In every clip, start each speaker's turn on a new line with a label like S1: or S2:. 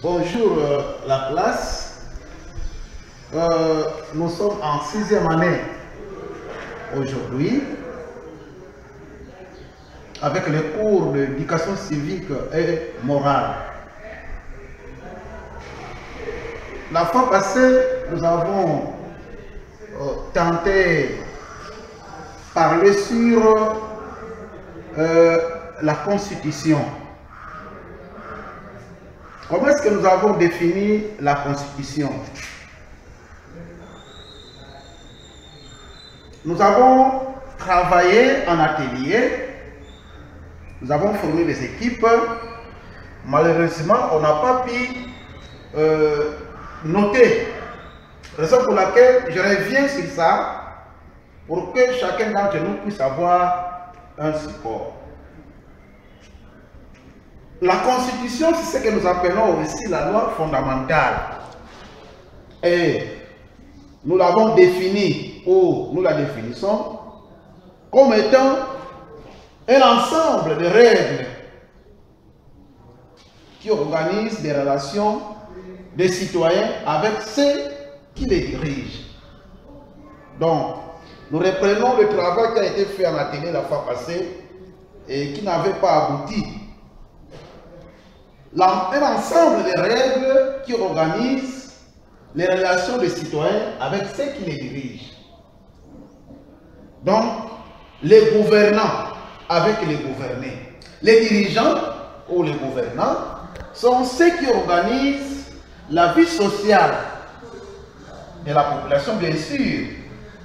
S1: Bonjour la classe. Nous sommes en 6e année aujourd'hui avec les cours d'éducation civique et morale. La fois passée, nous avons tenté de parler sur la Constitution. Comment est-ce que nous avons défini la Constitution? Nous avons travaillé en atelier, nous avons formé des équipes. Malheureusement, on n'a pas pu noter. Raison pour laquelle je reviens sur ça, pour que chacun d'entre nous puisse avoir un support. La Constitution, c'est ce que nous appelons aussi la loi fondamentale. Et nous l'avons définie, ou nous la définissons, comme étant un ensemble de règles qui organisent des relations des citoyens avec ceux qui les dirigent. Donc, nous reprenons le travail qui a été fait en atelier la fois passée et qui n'avait pas abouti. Un ensemble de règles qui organisent les relations des citoyens avec ceux qui les dirigent. Donc, les gouvernants avec les gouvernés. Les dirigeants ou les gouvernants sont ceux qui organisent la vie sociale de la population, bien sûr,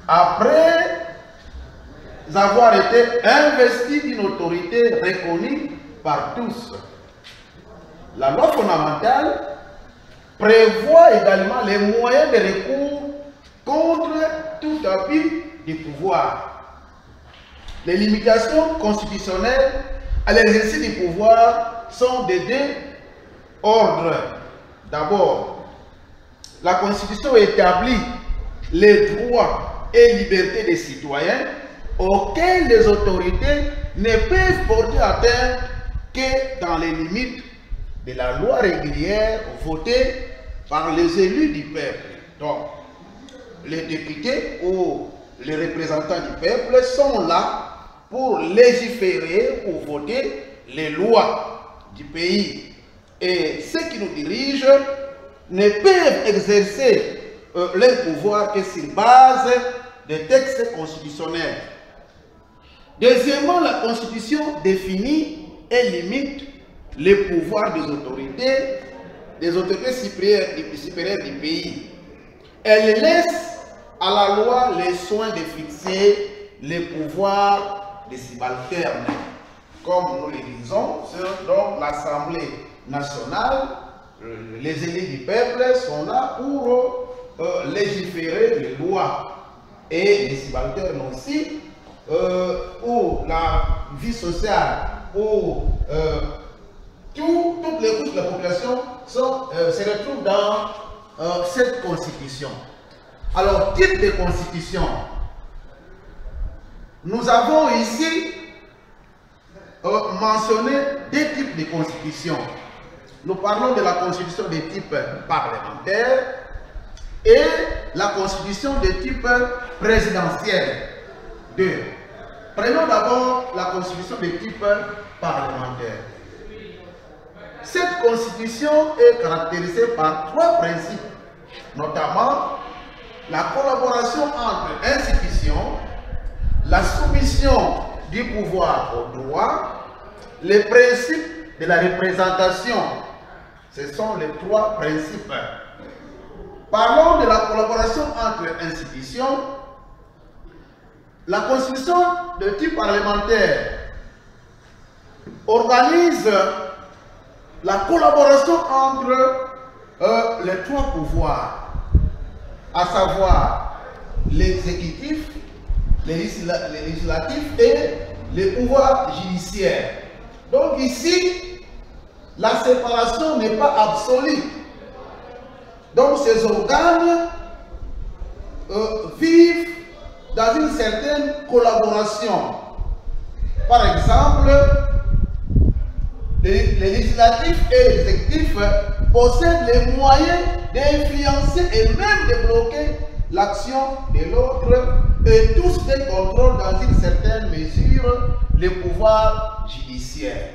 S1: après avoir été investis d'une autorité reconnue par tous. La loi fondamentale prévoit également les moyens de recours contre tout abus du pouvoir. Les limitations constitutionnelles à l'exercice du pouvoir sont de deux ordres. D'abord, la Constitution établit les droits et libertés des citoyens auxquels les autorités ne peuvent porter atteinte que dans les limites de la loi régulière votée par les élus du peuple. Donc, les députés ou les représentants du peuple sont là pour légiférer, pour voter les lois du pays. Et ceux qui nous dirigent ne peuvent exercer leur pouvoir que sur base des textes constitutionnels. Deuxièmement, la Constitution définit et limite les pouvoirs des autorités supérieures du pays. Elle laisse à la loi les soins de fixer les pouvoirs des subalternes. Comme nous le disons, donc l'Assemblée nationale, les élus du peuple sont là pour légiférer les lois. Et les subalternes aussi, où la vie sociale, où toutes les couches de la population se retrouvent dans cette constitution. Alors, type de constitution. Nous avons ici mentionné deux types de constitution. Nous parlons de la constitution de type parlementaire et la constitution de type présidentiel. Deux. Prenons d'abord la constitution de type parlementaire. Cette constitution est caractérisée par trois principes, notamment la collaboration entre institutions, la soumission du pouvoir au droit, les principes de la représentation. Ce sont les trois principes. Parlons de la collaboration entre institutions. La constitution de type parlementaire organise la collaboration entre les trois pouvoirs, à savoir l'exécutif, les législatifs et les pouvoirs judiciaires. Donc ici, la séparation n'est pas absolue. Donc ces organes vivent dans une certaine collaboration. Par exemple, les législatifs et l'exécutif possède les moyens d'influencer et même de bloquer l'action de l'autre et tous les contrôlent dans une certaine mesure le pouvoir judiciaire.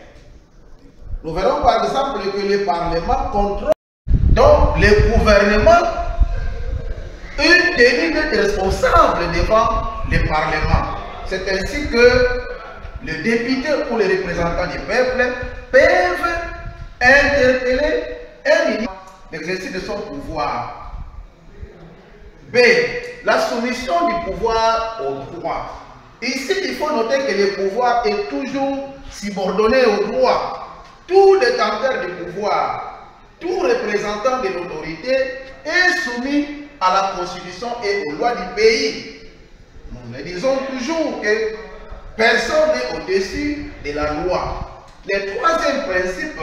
S1: Nous verrons par exemple que le Parlement contrôle, donc le gouvernement est tenu d'être responsable devant le Parlement. C'est ainsi que les députés ou les représentants du peuple peuvent interpeller un ministre l'exercice de son pouvoir. B. La soumission du pouvoir au droit. Ici, il faut noter que le pouvoir est toujours subordonné au droit. Tout détenteur du pouvoir, tout représentant de l'autorité est soumis à la Constitution et aux lois du pays. Nous le disons toujours que personne n'est au-dessus de la loi. Le troisième principe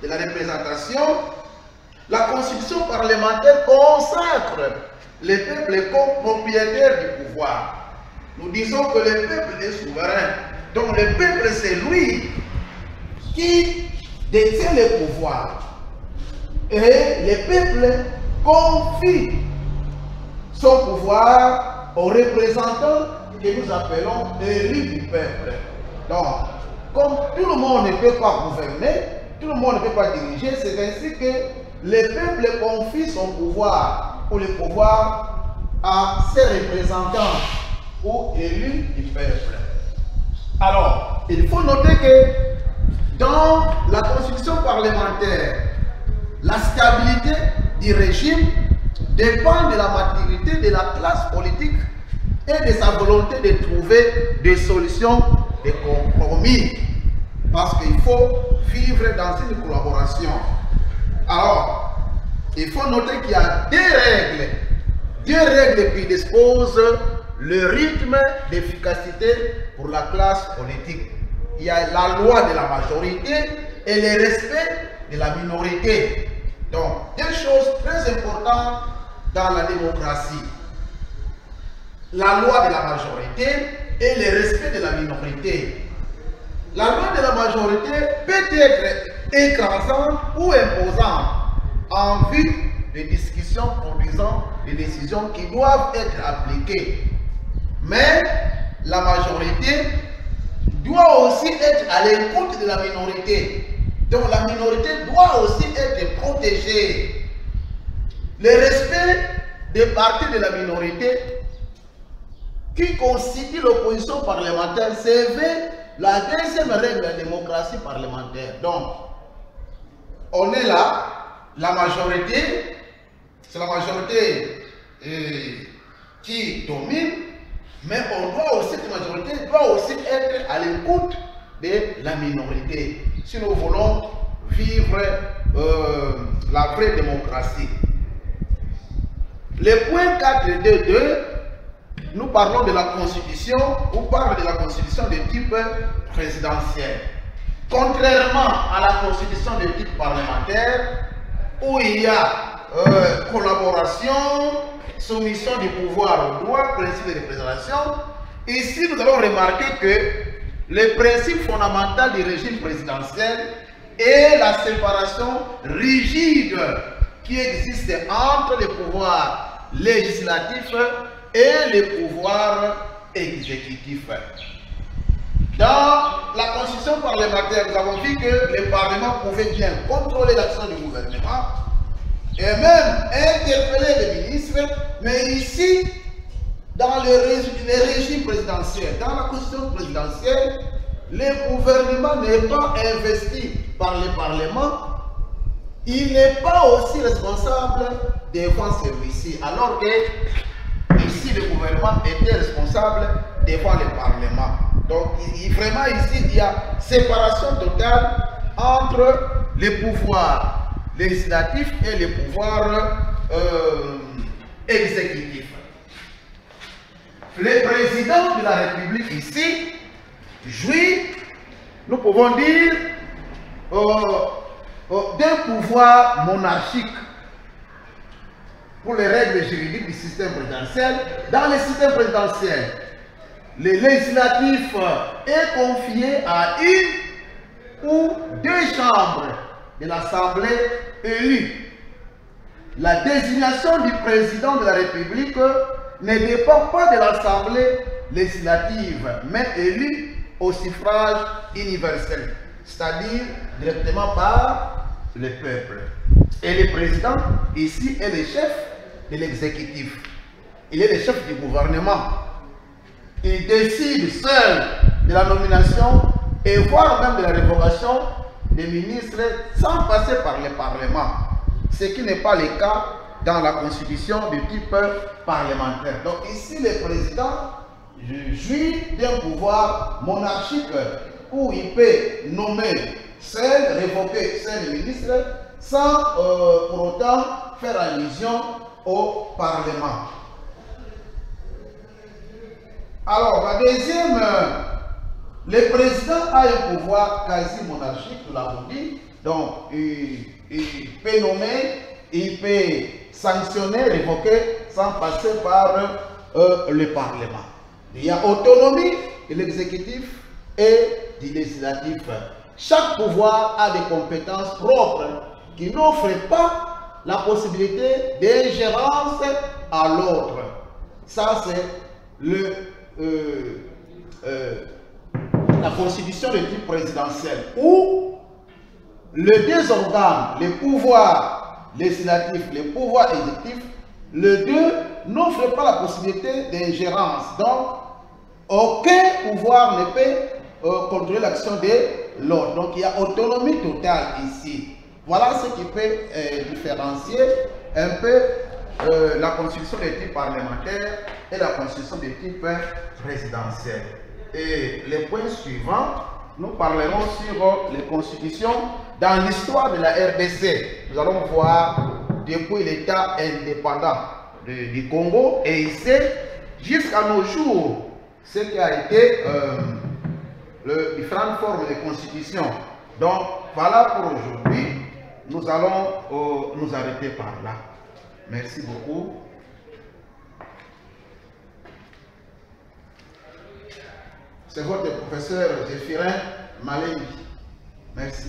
S1: de la représentation, la Constitution parlementaire consacre le peuple comme propriétaire du pouvoir. Nous disons que le peuple est souverain. Donc le peuple, c'est lui qui détient le pouvoir. Et le peuple confie son pouvoir aux représentants que nous appelons élus du peuple. Donc, comme tout le monde ne peut pas gouverner, tout le monde ne peut pas diriger, c'est ainsi que le peuple confie son pouvoir ou le pouvoir à ses représentants ou élus du peuple. Alors, il faut noter que dans la constitution parlementaire, la stabilité du régime dépend de la maturité de la classe politique et de sa volonté de trouver des solutions de compromis. Parce qu'il faut vivre dans une collaboration. Alors, il faut noter qu'il y a deux règles qui disposent le rythme d'efficacité pour la classe politique. Il y a la loi de la majorité et le respect de la minorité. Donc, deux choses très importantes dans la démocratie. La loi de la majorité et le respect de la minorité. La loi de la majorité peut être écrasante ou imposante en vue de discussions produisant des décisions qui doivent être appliquées. Mais la majorité doit aussi être à l'écoute de la minorité. Donc la minorité doit aussi être protégée. Le respect des partis de la minorité qui constitue l'opposition parlementaire, c'est la deuxième règle de la démocratie parlementaire. Donc, on est là, la majorité, c'est la majorité qui domine, mais cette majorité doit aussi être à l'écoute de la minorité, si nous voulons vivre la vraie démocratie. Le point 4.2.2, nous parlons de la Constitution, ou parle de la Constitution de type présidentiel. Contrairement à la Constitution de type parlementaire, où il y a collaboration, soumission du pouvoir au droit, principe de représentation, ici nous allons remarquer que le principe fondamental du régime présidentiel est la séparation rigide qui existe entre les pouvoirs législatifs et les pouvoirs exécutifs. Dans la constitution parlementaire, nous avons vu que le Parlement pouvait bien contrôler l'action du gouvernement et même interpeller les ministres, mais ici, dans le régime présidentiel, dans la constitution présidentielle, le gouvernement n'est pas investi par le Parlement, il n'est pas aussi responsable devant celui-ci, alors que ici le gouvernement était responsable devant le Parlement. Donc vraiment ici il y a séparation totale entre les pouvoirs législatifs et les pouvoirs exécutifs. Le président de la République ici jouit, nous pouvons dire, d'un pouvoir monarchique pour les règles juridiques du système présidentiel. Dans le système présidentiel, le législatif est confié à une ou deux chambres de l'Assemblée élu. La désignation du président de la République ne dépend pas de l'Assemblée législative, mais élu au suffrage universel, c'est-à-dire directement par le peuple. Et le président, ici, est le chef de l'exécutif. Il est le chef du gouvernement. Il décide seul de la nomination et voire même de la révocation des ministres sans passer par le Parlement. Ce qui n'est pas le cas dans la constitution de type parlementaire. Donc ici, le président jouit d'un pouvoir monarchique où il peut nommer seul, révoquer seul le ministre sans pour autant faire allusion au Parlement. Alors, la deuxième, le président a un pouvoir quasi monarchique, nous l'avons dit. Donc, il peut nommer, il peut sanctionner, révoquer sans passer par le Parlement. Il y a autonomie de l'exécutif et du législatif. Chaque pouvoir a des compétences propres qui n'offrent pas la possibilité d'ingérence à l'autre. Ça, c'est la constitution de type présidentiel, où les deux organes, les pouvoirs législatifs, les pouvoirs exécutifs, les deux n'offrent pas la possibilité d'ingérence. Donc, aucun pouvoir ne peut contrôler l'action de l'autre. Donc, il y a autonomie totale ici. Voilà ce qui peut différencier un peu la constitution de type parlementaire et la constitution de type présidentiel. Et les points suivants, nous parlerons sur les constitutions dans l'histoire de la RDC. Nous allons voir depuis l'État indépendant du Congo et ici jusqu'à nos jours ce qui a été les différentes formes de constitution. Donc voilà pour aujourd'hui. Nous allons nous arrêter par là. Merci beaucoup. C'est votre professeur Zéphirin Malengi. Merci.